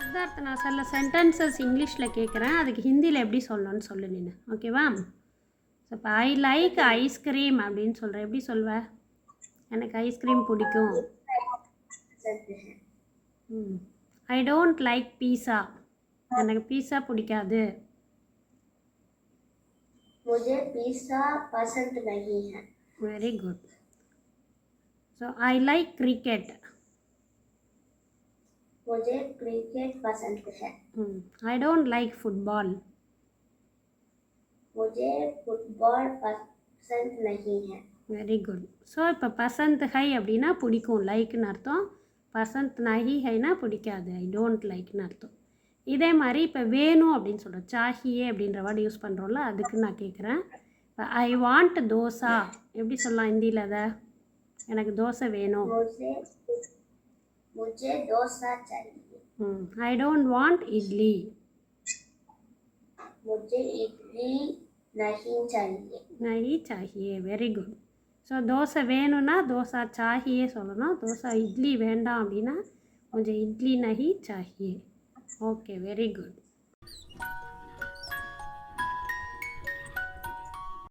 சித்தார்த், நான் சில சென்டென்சஸ் இங்கிலீஷில் கேட்குறேன், அதுக்கு ஹிந்தியில் எப்படி சொல்லணும்னு சொல்லு நீ. ஓகேவா? ஸோ இப்போ ஐ லைக் ஐஸ்கிரீம் அப்படின்னு சொல்கிறேன், எப்படி சொல்வ? எனக்கு ஐஸ்கிரீம் பிடிக்கும். ஐ டோன்ட் லைக் பீஸா, எனக்கு பீஸா பிடிக்காது. मुझे पिज़्ज़ा पसंद नहीं है. Very good. So I like cricket. मुझे क्रिकेट पसंद है. I don't like football. मुझे फुटबॉल पसंद नहीं है. Very good. ஸோ இப்போ பசந்த் ஹை அப்படின்னா பிடிக்கும், லைக்னு அர்த்தம். பசந்த் நஹி ஹைனா பிடிக்காது, ஐ டோன்ட் லைக்னு அர்த்தம். இதே மாதிரி இப்போ வேணும் அப்படின்னு சொல்கிறோம், சாஹியே அப்படின்ற வேர்டு யூஸ் பண்ணுறோம்ல, அதுக்கு நான் கேட்குறேன். இப்போ ஐ வாண்ட் தோசா எப்படி சொல்லலாம் ஹிந்தியில்? அதை எனக்கு தோசை வேணும். मुझे डोसा चाहिए. I don't want idli. मुझे इडली नहीं चाहिए. நஹி சாஹியே. Very good. ஸோ தோசை வேணும்னா தோசா சாஹியே சொல்லணும், தோசை இட்லி வேண்டாம் அப்படின்னா கொஞ்சம் இட்லி நஹி சாஹியே. Okay, very good.